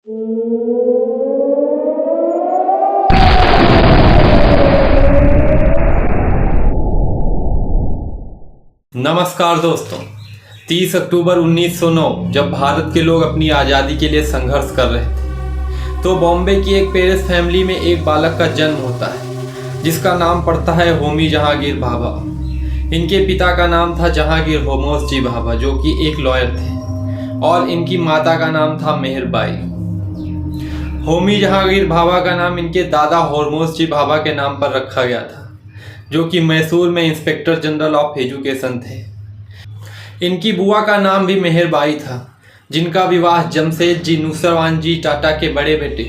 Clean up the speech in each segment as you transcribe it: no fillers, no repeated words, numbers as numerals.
नमस्कार दोस्तों, 30 अक्टूबर 1909 जब भारत के लोग अपनी आज़ादी के लिए संघर्ष कर रहे थे तो बॉम्बे की एक पेरिस फैमिली में एक बालक का जन्म होता है जिसका नाम पड़ता है होमी जहांगीर भाभा। इनके पिता का नाम था जहांगीर होमोस जी भाभा जो कि एक लॉयर थे और इनकी माता का नाम था मेहरबाई। होमी जहांगीर भाभा का नाम इनके दादा होमोस जी भाभा के नाम पर रखा गया था जो कि मैसूर में इंस्पेक्टर जनरल ऑफ एजुकेशन थे। इनकी बुआ का नाम भी मेहरबाई था जिनका विवाह जमशेद जी नुसरवान जी टाटा के बड़े बेटे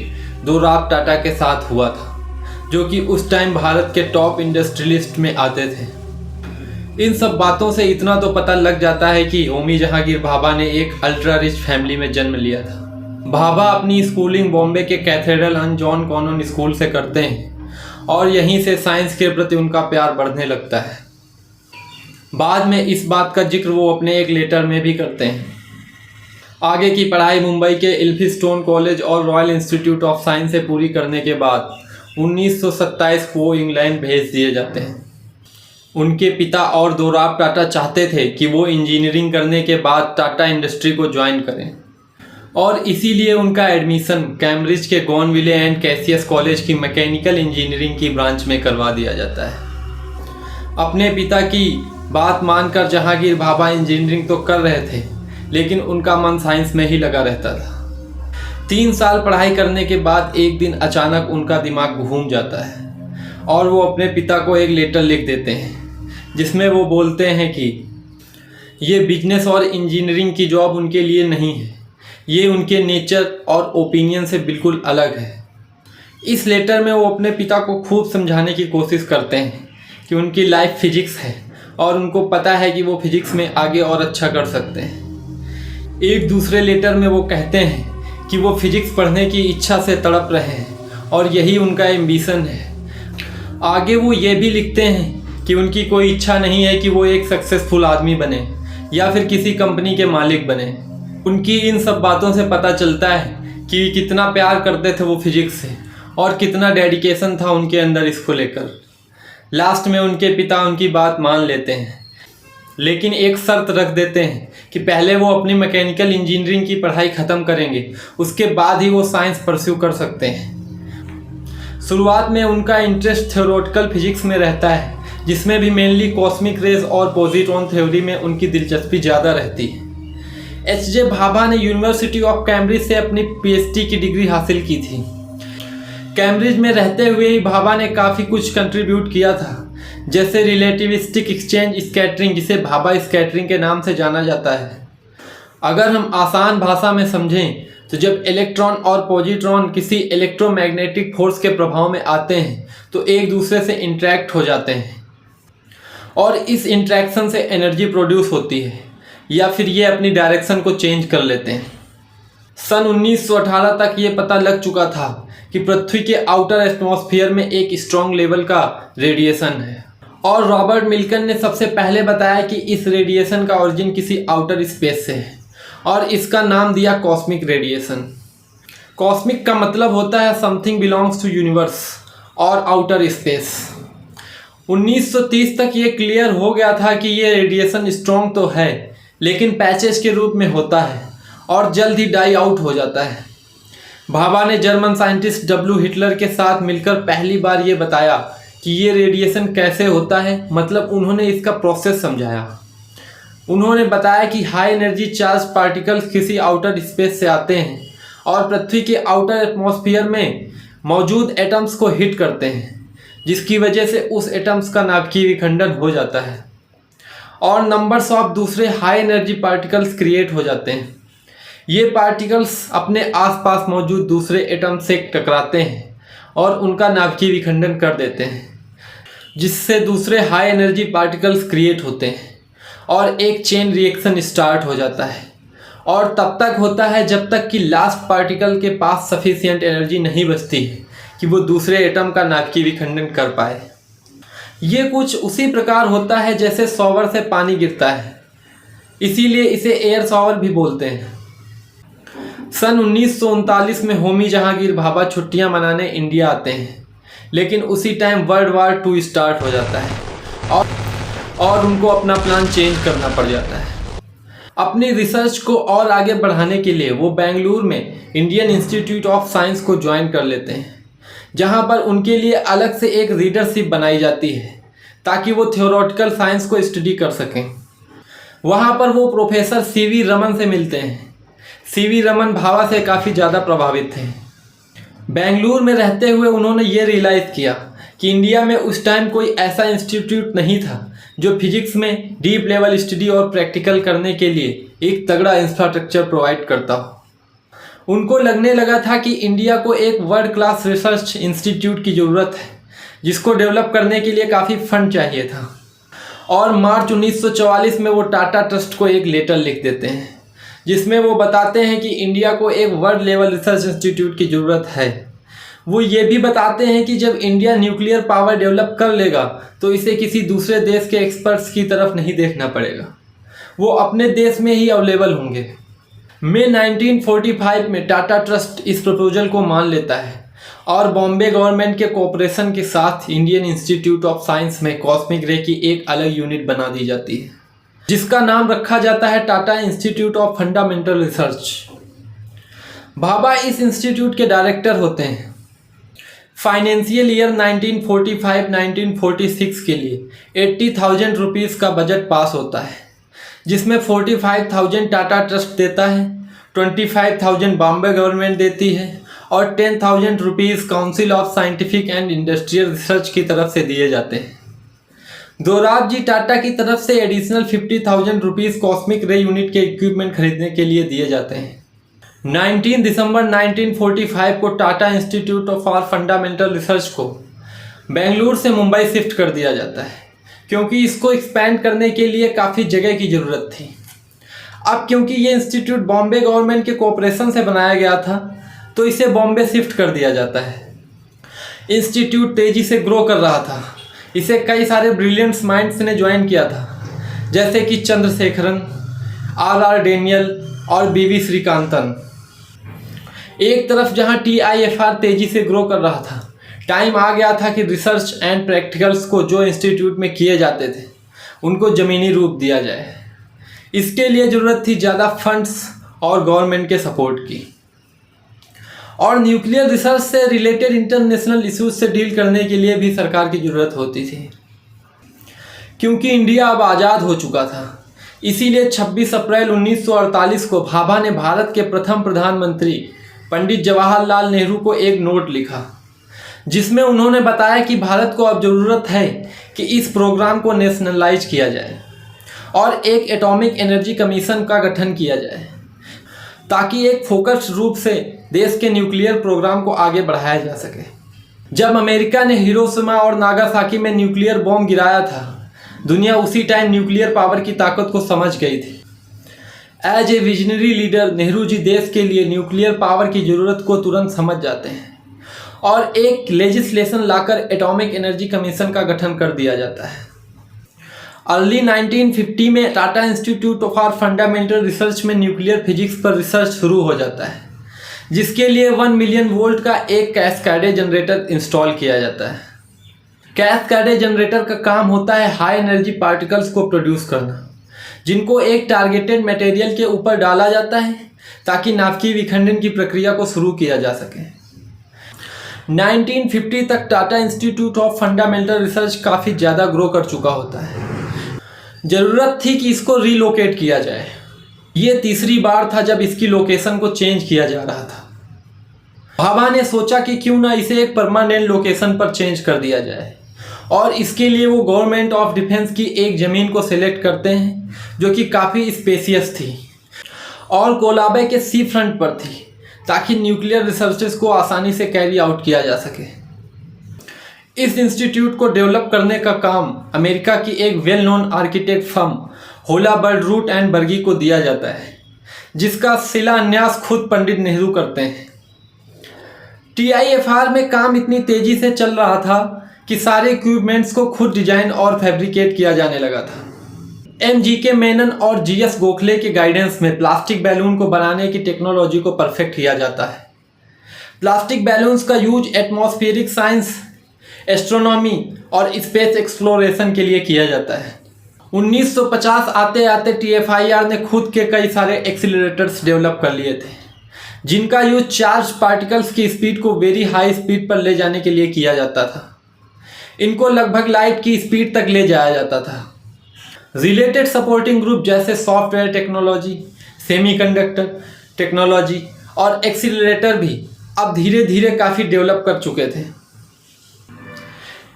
दोराब टाटा के साथ हुआ था जो कि उस टाइम भारत के टॉप इंडस्ट्रियलिस्ट में आते थे। इन सब बातों से इतना तो पता लग जाता है कि होमी जहांगीर भाभा ने एक अल्ट्रा रिच फैमिली में जन्म लिया था। भाभा अपनी स्कूलिंग बॉम्बे के cathedral and John Connon school से करते हैं और यहीं से साइंस के प्रति उनका प्यार बढ़ने लगता है। बाद में इस बात का जिक्र वो अपने एक लेटर में भी करते हैं। आगे की पढ़ाई मुंबई के एल्फिंस्टोन कॉलेज और रॉयल इंस्टीट्यूट ऑफ साइंस से पूरी करने के बाद 1927 को वो इंग्लैंड भेज दिए जाते हैं। उनके पिता और दोराब टाटा चाहते थे कि वो इंजीनियरिंग करने के बाद टाटा इंडस्ट्री को ज्वाइन करें और इसीलिए उनका एडमिशन कैम्ब्रिज के गॉनविले एंड कैसियस कॉलेज की मैकेनिकल इंजीनियरिंग की ब्रांच में करवा दिया जाता है। अपने पिता की बात मानकर जहांगीर भाभा इंजीनियरिंग तो कर रहे थे लेकिन उनका मन साइंस में ही लगा रहता था। 3 साल पढ़ाई करने के बाद एक दिन अचानक उनका दिमाग घूम जाता है और वो अपने पिता को एक लेटर लिख देते हैं जिसमें वो बोलते हैं कि ये बिजनेस और इंजीनियरिंग की जॉब उनके लिए नहीं है, ये उनके नेचर और ओपिनियन से बिल्कुल अलग है। इस लेटर में वो अपने पिता को खूब समझाने की कोशिश करते हैं कि उनकी लाइफ फिजिक्स है और उनको पता है कि वो फिजिक्स में आगे और अच्छा कर सकते हैं। एक दूसरे लेटर में वो कहते हैं कि वो फिजिक्स पढ़ने की इच्छा से तड़प रहे हैं और यही उनका एम्बिशन है। आगे वो ये भी लिखते हैं कि उनकी कोई इच्छा नहीं है कि वो एक सक्सेसफुल आदमी बने या फिर किसी कंपनी के मालिक बने। उनकी इन सब बातों से पता चलता है कि कितना प्यार करते थे वो फिजिक्स से और कितना डेडिकेशन था उनके अंदर इसको लेकर। लास्ट में उनके पिता उनकी बात मान लेते हैं लेकिन एक शर्त रख देते हैं कि पहले वो अपनी मैकेनिकल इंजीनियरिंग की पढ़ाई ख़त्म करेंगे, उसके बाद ही वो साइंस परस्यू कर सकते हैं। शुरुआत में उनका इंटरेस्ट थ्योरेटिकल फिजिक्स में रहता है जिसमें भी मेनली कॉस्मिक रेज और पॉजिट्रॉन थ्योरी में उनकी दिलचस्पी ज़्यादा रहती है। एच.जे. भाभा ने यूनिवर्सिटी ऑफ कैम्ब्रिज से अपनी पीएचडी की डिग्री हासिल की थी। कैम्ब्रिज में रहते हुए ही भाभा ने काफ़ी कुछ कंट्रीब्यूट किया था जैसे रिलेटिविस्टिक एक्सचेंज स्कैटरिंग जिसे भाभा स्कैटरिंग के नाम से जाना जाता है। अगर हम आसान भाषा में समझें तो जब इलेक्ट्रॉन और पॉजिट्रॉन किसी इलेक्ट्रोमैग्नेटिक फोर्स के प्रभाव में आते हैं तो एक दूसरे से इंटरेक्ट हो जाते हैं और इस इंटरेक्शन से एनर्जी प्रोड्यूस होती है या फिर ये अपनी डायरेक्शन को चेंज कर लेते हैं। सन 1918 तक ये पता लग चुका था कि पृथ्वी के आउटर एटमॉस्फेयर में एक स्ट्रॉन्ग लेवल का रेडिएशन है और रॉबर्ट मिल्टन ने सबसे पहले बताया कि इस रेडिएशन का ओरिजिन किसी आउटर स्पेस से है और इसका नाम दिया कॉस्मिक रेडिएशन। कॉस्मिक का मतलब होता है समथिंग बिलोंग्स टू यूनिवर्स और आउटर स्पेस। 1930 तक ये क्लियर हो गया था कि ये रेडिएशन स्ट्रॉन्ग तो है लेकिन पैचेस के रूप में होता है और जल्द ही डाई आउट हो जाता है। भाभा ने जर्मन साइंटिस्ट डब्ल्यू हिटलर के साथ मिलकर पहली बार ये बताया कि ये रेडिएशन कैसे होता है, मतलब उन्होंने इसका प्रोसेस समझाया। उन्होंने बताया कि हाई एनर्जी चार्ज पार्टिकल्स किसी आउटर स्पेस से आते हैं और पृथ्वी के आउटर एटमॉस्फेयर में मौजूद एटम्स को हिट करते हैं जिसकी वजह से उस एटम्स का नाभिकीय विखंडन हो जाता है और नंबर्स ऑफ दूसरे हाई एनर्जी पार्टिकल्स क्रिएट हो जाते हैं। ये पार्टिकल्स अपने आसपास मौजूद दूसरे एटम से टकराते हैं और उनका नाभिकीय विखंडन कर देते हैं जिससे दूसरे हाई एनर्जी पार्टिकल्स क्रिएट होते हैं और एक चेन रिएक्शन स्टार्ट हो जाता है और तब तक होता है जब तक कि लास्ट पार्टिकल के पास सफिशिएंट एनर्जी नहीं बचती है कि वो दूसरे एटम का नाभिकीय विखंडन कर पाए। ये कुछ उसी प्रकार होता है जैसे शॉवर से पानी गिरता है, इसीलिए इसे एयर शॉवर भी बोलते हैं। सन 1939 में होमी जहांगीर भाभा छुट्टियां मनाने इंडिया आते हैं, लेकिन उसी टाइम वर्ल्ड वार 2 स्टार्ट हो जाता है और उनको अपना प्लान चेंज करना पड़ जाता है। अपनी रिसर्च को और आगे बढ़ाने के लिए वो बेंगलुरु में इंडियन इंस्टीट्यूट ऑफ साइंस को ज्वाइन कर लेते हैं, जहां पर उनके लिए अलग से एक रीडरशिप बनाई जाती है ताकि वो थ्योरेटिकल साइंस को स्टडी कर सकें। वहां पर वो प्रोफेसर सीवी रमन से मिलते हैं। सीवी रमन भाभा से काफ़ी ज़्यादा प्रभावित थे। बेंगलुरु में रहते हुए उन्होंने ये रियलाइज़ किया कि इंडिया में उस टाइम कोई ऐसा इंस्टीट्यूट नहीं था जो फिजिक्स में डीप लेवल स्टडी और प्रैक्टिकल करने के लिए एक तगड़ा इंफ्रास्ट्रक्चर प्रोवाइड करता हो। उनको लगने लगा था कि इंडिया को एक वर्ल्ड क्लास रिसर्च इंस्टीट्यूट की ज़रूरत है, जिसको डेवलप करने के लिए काफ़ी फंड चाहिए था। और मार्च 1944 में वो टाटा ट्रस्ट को एक लेटर लिख देते हैं, जिसमें वो बताते हैं कि इंडिया को एक वर्ल्ड लेवल रिसर्च इंस्टीट्यूट की ज़रूरत है। वो ये भी बताते हैं कि जब इंडिया न्यूक्लियर पावर डेवलप कर लेगा तो इसे किसी दूसरे देश के एक्सपर्ट्स की तरफ नहीं देखना पड़ेगा, वो अपने देश में ही अवेलेबल होंगे। मई 1945 में टाटा ट्रस्ट इस प्रपोजल को मान लेता है और बॉम्बे गवर्नमेंट के कोऑपरेशन के साथ इंडियन इंस्टीट्यूट ऑफ साइंस में कॉस्मिक रे की एक अलग यूनिट बना दी जाती है, जिसका नाम रखा जाता है Tata institute of fundamental research. Bhabha इस इंस्टीट्यूट के डायरेक्टर होते हैं। फाइनेंशियल ईयर 1945-1946 के लिए 80,000 रुपीज़ का बजट पास होता है, जिसमें 45,000 टाटा ट्रस्ट देता है, 25,000 बॉम्बे गवर्नमेंट देती है और 10,000 rupees council of scientific and industrial research की तरफ से दिए जाते हैं। दोराबजी टाटा की तरफ से एडिशनल 50,000 रुपीज़ कॉस्मिक रे यूनिट के इक्विपमेंट खरीदने के लिए दिए जाते हैं। 19 दिसंबर 1945 को Tata institute for fundamental research को बेंगलुरु से मुंबई शिफ्ट कर दिया जाता है, क्योंकि इसको एक्सपैंड करने के लिए काफ़ी जगह की ज़रूरत थी। अब क्योंकि ये इंस्टीट्यूट बॉम्बे गवर्नमेंट के कोऑपरेशन से बनाया गया था, तो इसे बॉम्बे शिफ्ट कर दिया जाता है। इंस्टीट्यूट तेज़ी से ग्रो कर रहा था। इसे कई सारे ब्रिलियंट माइंड्स ने ज्वाइन किया था, जैसे कि चंद्रशेखरन, आर डेनियल और बीवी श्रीकांतन। एक तरफ जहां TIFR तेज़ी से ग्रो कर रहा था, टाइम आ गया था कि रिसर्च एंड प्रैक्टिकल्स को जो इंस्टीट्यूट में किए जाते थे उनको ज़मीनी रूप दिया जाए। इसके लिए ज़रूरत थी ज़्यादा फंड्स और गवर्नमेंट के सपोर्ट की, और न्यूक्लियर रिसर्च से रिलेटेड इंटरनेशनल इश्यूज से डील करने के लिए भी सरकार की ज़रूरत होती थी। क्योंकि इंडिया अब आज़ाद हो चुका था, इसीलिए 26 अप्रैल 1948 को भाभा ने भारत के प्रथम प्रधानमंत्री पंडित जवाहरलाल नेहरू को एक नोट लिखा, जिसमें उन्होंने बताया कि भारत को अब ज़रूरत है कि इस प्रोग्राम को नेशनलाइज किया जाए और एक एटॉमिक एनर्जी कमीशन का गठन किया जाए, ताकि एक फोकस्ड रूप से देश के न्यूक्लियर प्रोग्राम को आगे बढ़ाया जा सके। जब अमेरिका ने हिरोशिमा और नागासाकी में न्यूक्लियर बॉम्ब गिराया था, दुनिया उसी टाइम न्यूक्लियर पावर की ताकत को समझ गई थी। As a visionary leader Nehru ji देश के लिए न्यूक्लियर पावर की ज़रूरत को तुरंत समझ जाते हैं और एक लेजिस्लेशन लाकर एटॉमिक एनर्जी कमीशन का गठन कर दिया जाता है। अर्ली 1950 में Tata institute for fundamental research में न्यूक्लियर फिजिक्स पर रिसर्च शुरू हो जाता है, जिसके लिए 1 मिलियन वोल्ट का एक कैस्केड जनरेटर इंस्टॉल किया जाता है। कैस्केड जनरेटर का काम होता है हाई एनर्जी पार्टिकल्स को प्रोड्यूस करना, जिनको एक टारगेटेड मटेरियल के ऊपर डाला जाता है ताकि नाभिकीय विखंडन की प्रक्रिया को शुरू किया जा सके। 1950 तक Tata institute of fundamental research काफ़ी ज़्यादा ग्रो कर चुका होता है। ज़रूरत थी कि इसको रीलोकेट किया जाए। ये तीसरी बार था जब इसकी लोकेशन को चेंज किया जा रहा था। भाभा ने सोचा कि क्यों ना इसे एक परमानेंट लोकेशन पर चेंज कर दिया जाए, और इसके लिए वो गवर्नमेंट ऑफ डिफेंस की एक ज़मीन को सिलेक्ट करते हैं जो कि काफ़ी स्पेसियस थी और कोलाबे के सी फ्रंट पर थी, ताकि न्यूक्लियर रिसर्चेस को आसानी से कैरी आउट किया जा सके। इस इंस्टीट्यूट को डेवलप करने का काम अमेरिका की एक वेल नोन आर्किटेक्ट फर्म होला बर्डरूट एंड बर्गी को दिया जाता है, जिसका शिलान्यास खुद पंडित नेहरू करते हैं। TIFR में काम इतनी तेज़ी से चल रहा था कि सारे इक्विपमेंट्स को खुद डिजाइन और फैब्रिकेट किया जाने लगा था। MGK मेनन और GS गोखले के गाइडेंस में प्लास्टिक बैलून को बनाने की टेक्नोलॉजी को परफेक्ट किया जाता है। प्लास्टिक बैलून्स का यूज एटमॉस्फेरिक साइंस, एस्ट्रोनॉमी और स्पेस एक्सप्लोरेशन के लिए किया जाता है। 1950 आते आते TFIR ने खुद के कई सारे एक्सीलरेटर्स डेवलप कर लिए थे, जिनका यूज चार्ज पार्टिकल्स की स्पीड को वेरी हाई स्पीड पर ले जाने के लिए किया जाता था। इनको लगभग लाइट की स्पीड तक ले जाया जाता था। रिलेटेड सपोर्टिंग ग्रुप जैसे सॉफ्टवेयर टेक्नोलॉजी, सेमीकंडक्टर टेक्नोलॉजी और एक्सीलरेटर भी अब धीरे धीरे काफ़ी डेवलप कर चुके थे।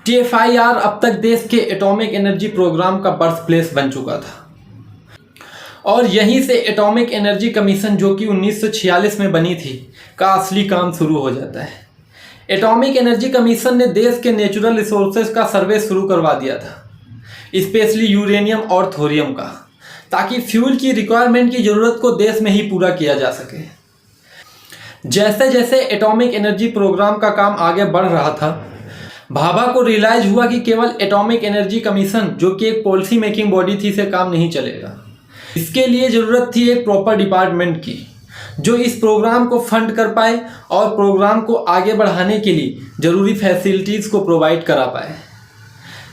TFIR अब तक देश के एटॉमिक एनर्जी प्रोग्राम का बर्थ प्लेस बन चुका था और यहीं से एटॉमिक एनर्जी कमीशन, जो कि 1946 में बनी थी, का असली काम शुरू हो जाता है। एटॉमिक एनर्जी कमीशन ने देश के नेचुरल रिसोर्सेज का सर्वे शुरू करवा दिया था, स्पेशली यूरेनियम और थोरियम का, ताकि फ्यूल की रिक्वायरमेंट की ज़रूरत को देश में ही पूरा किया जा सके। जैसे जैसे एटॉमिक एनर्जी प्रोग्राम का काम आगे बढ़ रहा था, भाभा को रियलाइज हुआ कि केवल एटॉमिक एनर्जी कमीशन, जो कि एक पॉलिसी मेकिंग बॉडी थी, से काम नहीं चलेगा। इसके लिए ज़रूरत थी एक प्रॉपर डिपार्टमेंट की, जो इस प्रोग्राम को फंड कर पाए और प्रोग्राम को आगे बढ़ाने के लिए ज़रूरी फैसिलिटीज़ को प्रोवाइड करा पाए,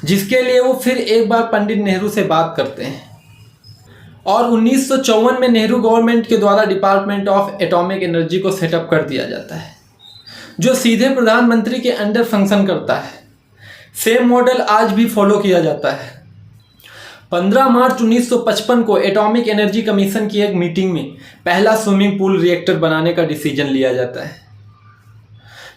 जिसके लिए वो फिर एक बार पंडित नेहरू से बात करते हैं और 1954 में नेहरू गवर्नमेंट के द्वारा डिपार्टमेंट ऑफ एटॉमिक एनर्जी को सेटअप कर दिया जाता है, जो सीधे प्रधानमंत्री के अंडर फंक्शन करता है। सेम मॉडल आज भी फॉलो किया जाता है। 15 मार्च 1955 को एटॉमिक एनर्जी कमीशन की एक मीटिंग में पहला स्विमिंग पूल रिएक्टर बनाने का डिसीजन लिया जाता है।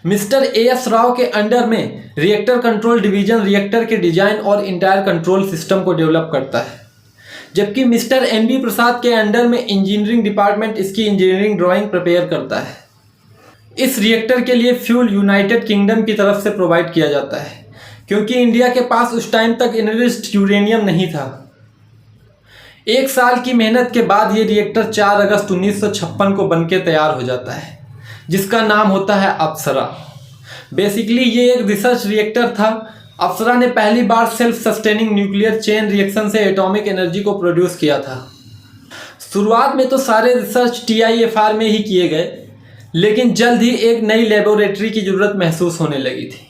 मिस्टर AS राव के अंडर में रिएक्टर कंट्रोल डिवीजन रिएक्टर के डिजाइन और इंटायर कंट्रोल सिस्टम को डेवलप करता है, जबकि मिस्टर NB प्रसाद के अंडर में इंजीनियरिंग डिपार्टमेंट इसकी इंजीनियरिंग ड्राइंग प्रिपेयर करता है। इस रिएक्टर के लिए फ्यूल यूनाइटेड किंगडम की तरफ से प्रोवाइड किया जाता है, क्योंकि इंडिया के पास उस टाइम तक एनरिच्ड यूरेनियम नहीं था। एक साल की मेहनत के बाद ये रिएक्टर 4 अगस्त 1956 को बनके तैयार हो जाता है, जिसका नाम होता है अप्सरा। बेसिकली ये एक रिसर्च रिएक्टर था। अप्सरा ने पहली बार self sustaining nuclear chain reaction से एटॉमिक एनर्जी को प्रोड्यूस किया था। शुरुआत में तो सारे रिसर्च TIFR में ही किए गए, लेकिन जल्द ही एक नई लेबोरेटरी की ज़रूरत महसूस होने लगी थी,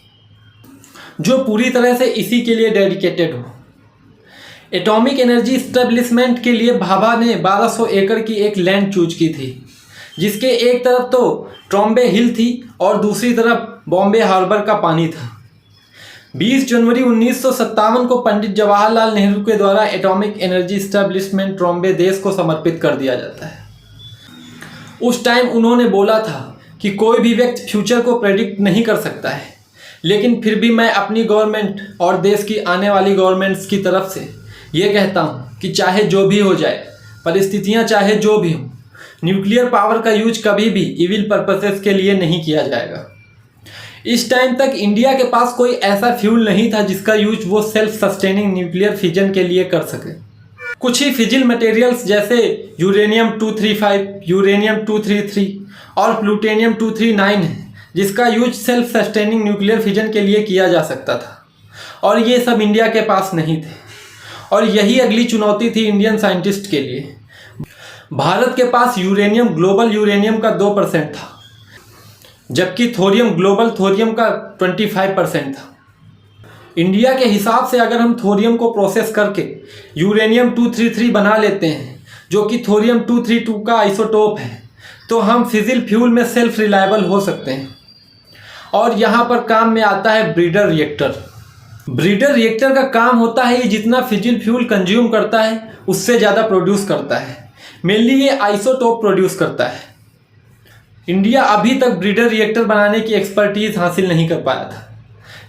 जो पूरी तरह से इसी के लिए डेडिकेटेड हो। एटॉमिक एनर्जी इस्टेब्लिशमेंट के लिए भाभा ने 1200 एकड़ की एक लैंड चूज की थी, जिसके एक तरफ तो ट्रॉम्बे हिल थी और दूसरी तरफ बॉम्बे हार्बर का पानी था। 20 जनवरी 1957 को पंडित जवाहरलाल नेहरू के द्वारा एटॉमिक एनर्जी इस्टेब्लिशमेंट ट्रॉम्बे देश को समर्पित कर दिया जाता है। उस टाइम उन्होंने बोला था कि कोई भी व्यक्ति फ्यूचर को प्रेडिक्ट नहीं कर सकता है, लेकिन फिर भी मैं अपनी गवर्नमेंट और देश की आने वाली गवर्नमेंट्स की तरफ से ये कहता हूँ कि चाहे जो भी हो जाए, परिस्थितियाँ चाहे जो भी हों, न्यूक्लियर पावर का यूज कभी भी इविल पर्पसेस के लिए नहीं किया जाएगा। इस टाइम तक इंडिया के पास कोई ऐसा फ्यूल नहीं था जिसका यूज वो सेल्फ सस्टेनिंग न्यूक्लियर फिजन के लिए कर सके। कुछ ही फिजिल मटेरियल्स जैसे यूरेनियम 235, यूरेनियम 233 और प्लूटोनियम 239 है, जिसका use self sustaining nuclear fission के लिए किया जा सकता था, और ये सब इंडिया के पास नहीं थे। और यही अगली चुनौती थी इंडियन साइंटिस्ट के लिए। भारत के पास यूरेनियम ग्लोबल यूरेनियम का 2% था, जबकि थोरियम ग्लोबल थोरियम का 25% था। इंडिया के हिसाब से अगर हम थोरियम को प्रोसेस करके यूरेनियम 233 बना लेते हैं, जो कि थोरियम 232 का आइसोटोप है, तो हम फिजिल फ्यूल में सेल्फ रिलायबल हो सकते हैं। और यहाँ पर काम में आता है ब्रीडर रिएक्टर। ब्रीडर रिएक्टर का काम होता है ये जितना फिजिल फ्यूल कंज्यूम करता है उससे ज़्यादा प्रोड्यूस करता है। मेनली ये आइसोटोप प्रोड्यूस करता है। इंडिया अभी तक ब्रीडर रिएक्टर बनाने की एक्सपर्टीज हासिल नहीं कर पाया था,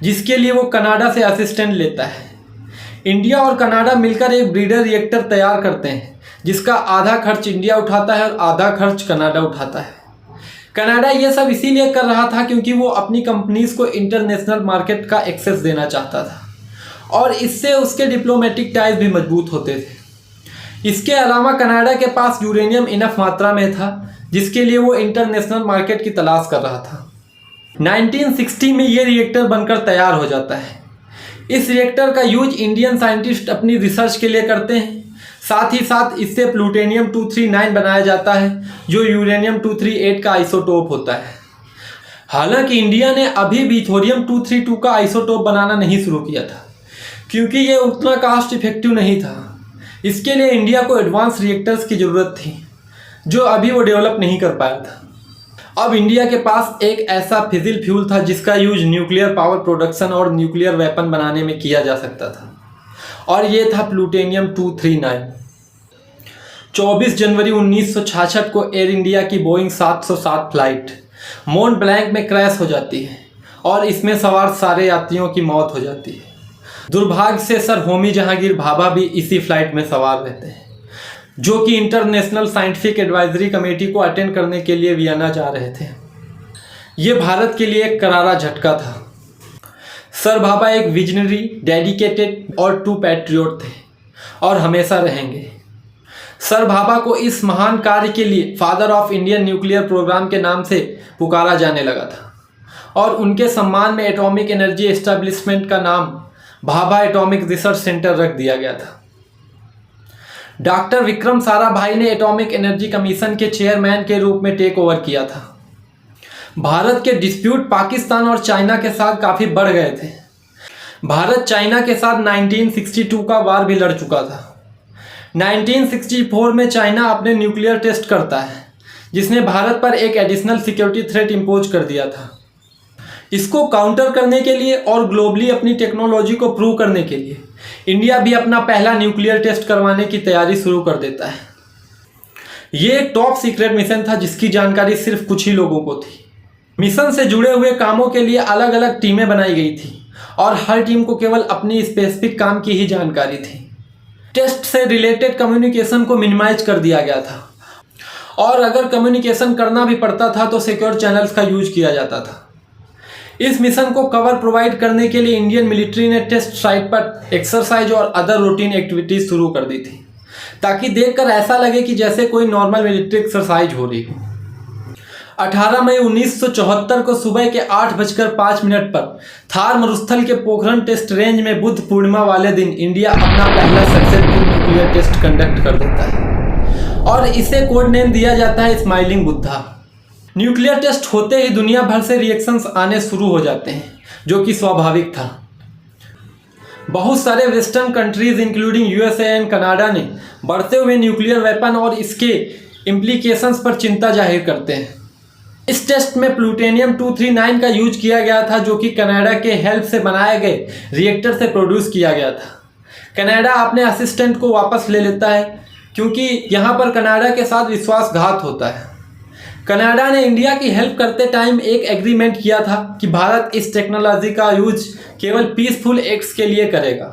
जिसके लिए वो कनाडा से असिस्टेंट लेता है। इंडिया और कनाडा मिलकर एक ब्रीडर रिएक्टर तैयार करते हैं, जिसका आधा खर्च इंडिया उठाता है और आधा खर्च कनाडा उठाता है। कनाडा ये सब इसीलिए कर रहा था क्योंकि वो अपनी कंपनीज को इंटरनेशनल मार्केट का एक्सेस देना चाहता था, और इससे उसके डिप्लोमेटिक टाइज भी मजबूत होते थे। इसके अलावा कनाडा के पास यूरेनियम इनफ मात्रा में था, जिसके लिए वो इंटरनेशनल मार्केट की तलाश कर रहा था। 1960 में ये रिएक्टर बनकर तैयार हो जाता है। इस रिएक्टर का यूज इंडियन साइंटिस्ट अपनी रिसर्च के लिए करते हैं, साथ ही साथ इससे प्लूटोनियम 239 बनाया जाता है जो यूरेनियम 238 का आइसोटोप होता है। हालांकि इंडिया ने अभी भी थोरियम 232 का आइसोटोप बनाना नहीं शुरू किया था क्योंकि ये उतना कास्ट इफेक्टिव नहीं था। इसके लिए इंडिया को एडवांस रिएक्टर्स की ज़रूरत थी जो अभी वो डेवलप नहीं कर पाया था। अब इंडिया के पास एक ऐसा फिजिल फ्यूल था जिसका यूज न्यूक्लियर पावर प्रोडक्शन और न्यूक्लियर वेपन बनाने में किया जा सकता था और ये था प्लूटोनियम 239। 24 जनवरी 1966 को एयर इंडिया की बोइंग 707 फ्लाइट मोंट ब्लैंक में क्रैश हो जाती है और इसमें सवार सारे यात्रियों की मौत हो जाती है। दुर्भाग्य से सर होमी जहांगीर भाभा भी इसी फ्लाइट में सवार रहते हैं जो कि इंटरनेशनल साइंटिफिक एडवाइजरी कमेटी को अटेंड करने के लिए वियना जा रहे थे। ये भारत के लिए एक करारा झटका था। सर भाभा एक विजनरी, डेडिकेटेड और ट्रू पैट्रियट थे और हमेशा रहेंगे। सर भाभा को इस महान कार्य के लिए father of Indian nuclear programme के नाम से पुकारा जाने लगा था और उनके सम्मान में एटॉमिक एनर्जी एस्टेब्लिशमेंट का नाम भाभा एटॉमिक रिसर्च सेंटर रख दिया गया था। डॉक्टर विक्रम साराभाई ने एटॉमिक एनर्जी कमीशन के चेयरमैन के रूप में टेक ओवर किया था। भारत के डिस्प्यूट पाकिस्तान और चाइना के साथ काफ़ी बढ़ गए थे। भारत चाइना के साथ 1962 का वार भी लड़ चुका था। 1964 में चाइना अपने न्यूक्लियर टेस्ट करता है जिसने भारत पर एक एडिशनल सिक्योरिटी थ्रेट इम्पोज कर दिया था। इसको काउंटर करने के लिए और ग्लोबली अपनी टेक्नोलॉजी को प्रूव करने के लिए इंडिया भी अपना पहला न्यूक्लियर टेस्ट करवाने की तैयारी शुरू कर देता है। ये एक टॉप सीक्रेट मिशन था जिसकी जानकारी सिर्फ कुछ ही लोगों को थी। मिशन से जुड़े हुए कामों के लिए अलग अलग टीमें बनाई गई थी और हर टीम को केवल अपनी स्पेसिफिक काम की ही जानकारी थी। टेस्ट से रिलेटेड कम्युनिकेशन को मिनिमाइज कर दिया गया था और अगर कम्युनिकेशन करना भी पड़ता था तो सिक्योर चैनल्स का यूज किया जाता था। इस मिशन को कवर प्रोवाइड करने के लिए इंडियन मिलिट्री ने टेस्ट साइट पर एक्सरसाइज और अदर रूटीन एक्टिविटीज शुरू कर दी थी ताकि देखकर ऐसा लगे कि जैसे कोई नॉर्मल मिलिट्री एक्सरसाइज हो रही हो। 18 मई 1974 को सुबह के 8:05 पर थार मरुस्थल के पोखरण टेस्ट रेंज में बुद्ध पूर्णिमा वाले दिन इंडिया अपना पहला सक्सेसफुल न्यूक्लियर टेस्ट कंडक्ट कर देता है और इसे कोड नेम दिया जाता है स्माइलिंग बुद्धा। न्यूक्लियर टेस्ट होते ही दुनिया भर से रिएक्शंस आने शुरू हो जाते हैं जो कि स्वाभाविक था। बहुत सारे western countries including USA and Canada ने बढ़ते हुए न्यूक्लियर वेपन और इसके इम्प्लीकेशंस पर चिंता जाहिर करते हैं। इस टेस्ट में प्लूटोनियम 239 का यूज किया गया था जो कि कनाडा के हेल्प से बनाए गए रिएक्टर से प्रोड्यूस किया गया था। कनाडा अपने असिस्टेंट को वापस ले लेता है क्योंकि यहाँ पर कनाडा के साथ विश्वासघात होता है। कनाडा ने इंडिया की हेल्प करते टाइम एक एग्रीमेंट किया था कि भारत इस टेक्नोलॉजी का यूज केवल पीसफुल एक्ट्स के लिए करेगा।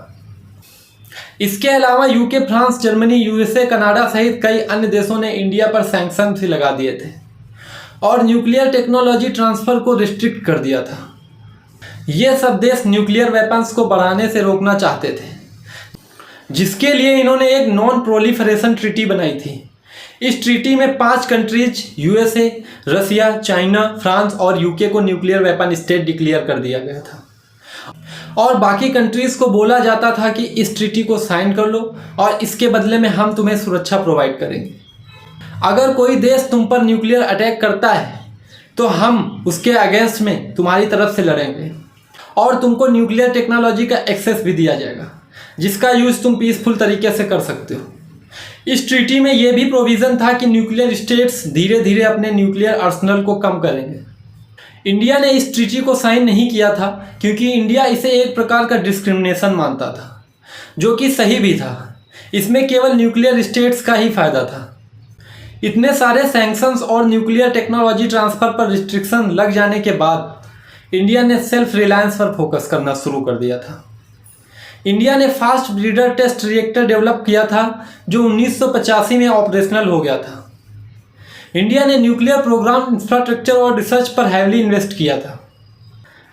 इसके अलावा UK, France, Germany, USA, Canada सहित कई अन्य देशों ने इंडिया पर सैंक्शन भी लगा दिए थे और न्यूक्लियर टेक्नोलॉजी ट्रांसफ़र को रिस्ट्रिक्ट कर दिया था। ये सब देश न्यूक्लियर वेपन्स को बढ़ाने से रोकना चाहते थे जिसके लिए इन्होंने एक नॉन प्रोलिफरेशन ट्रीटी बनाई थी। इस ट्रीटी में 5 कंट्रीज यूएसए, रसिया, चाइना, फ्रांस और यूके को न्यूक्लियर वेपन स्टेट डिक्लेयर कर दिया गया था और बाकी कंट्रीज़ को बोला जाता था कि इस ट्रीटी को साइन कर लो और इसके बदले में हम तुम्हें सुरक्षा प्रोवाइड करेंगे। अगर कोई देश तुम पर न्यूक्लियर अटैक करता है तो हम उसके अगेंस्ट में तुम्हारी तरफ से लड़ेंगे और तुमको न्यूक्लियर टेक्नोलॉजी का एक्सेस भी दिया जाएगा जिसका यूज़ तुम पीसफुल तरीके से कर सकते हो। इस ट्रीटी में यह भी प्रोविज़न था कि न्यूक्लियर स्टेट्स धीरे धीरे अपने न्यूक्लियर आर्सेनल को कम करेंगे। इंडिया ने इस ट्रीटी को साइन नहीं किया था क्योंकि इंडिया इसे एक प्रकार का डिस्क्रिमिनेशन मानता था जो कि सही भी था। इसमें केवल न्यूक्लियर स्टेट्स का ही फायदा था। इतने सारे सैंक्शंस और न्यूक्लियर टेक्नोलॉजी ट्रांसफ़र पर रिस्ट्रिक्शन लग जाने के बाद इंडिया ने सेल्फ रिलायंस पर फोकस करना शुरू कर दिया था। इंडिया ने fast breeder test reactor develop किया था जो 1985 में ऑपरेशनल हो गया था। इंडिया ने न्यूक्लियर प्रोग्राम, इंफ्रास्ट्रक्चर और रिसर्च पर हैवीली इन्वेस्ट किया था।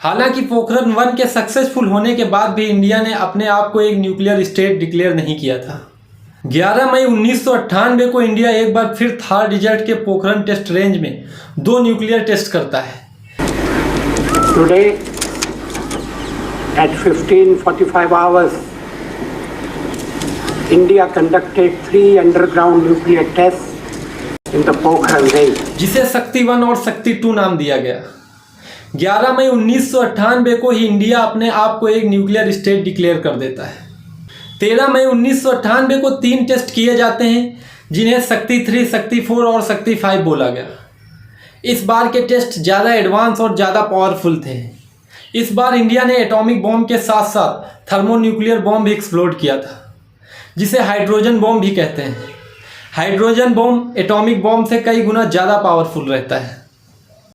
हालांकि पोखरण 1 के सक्सेसफुल होने के बाद भी इंडिया ने अपने आप को एक न्यूक्लियर स्टेट डिक्लेयर नहीं किया था। 11 मई 1998 को इंडिया एक बार फिर थार डिजर्ट के पोखरण टेस्ट रेंज में 2 न्यूक्लियर टेस्ट करता है। Today, at 15:45 hours, India conducted 3 underground nuclear tests in the Pokhran range. जिसे शक्ति 1 और शक्ति 2 नाम दिया गया। 11 मई 1998 को ही इंडिया अपने आप को एक न्यूक्लियर स्टेट डिक्लेयर कर देता है। 13 मई 1998 को 3 टेस्ट किए जाते हैं जिन्हें शक्ति 3, शक्ति 4 और शक्ति 5 बोला गया। इस बार के टेस्ट ज़्यादा एडवांस और ज़्यादा पावरफुल थे। इस बार इंडिया ने एटॉमिक बॉम्ब के साथ साथ थर्मोन्यूक्लियर बॉम्ब भी एक्सप्लोड किया था, जिसे हाइड्रोजन बॉम्ब भी कहते हैं। हाइड्रोजन बॉम्ब एटॉमिक बॉम्ब से कई गुना ज़्यादा पावरफुल रहता है।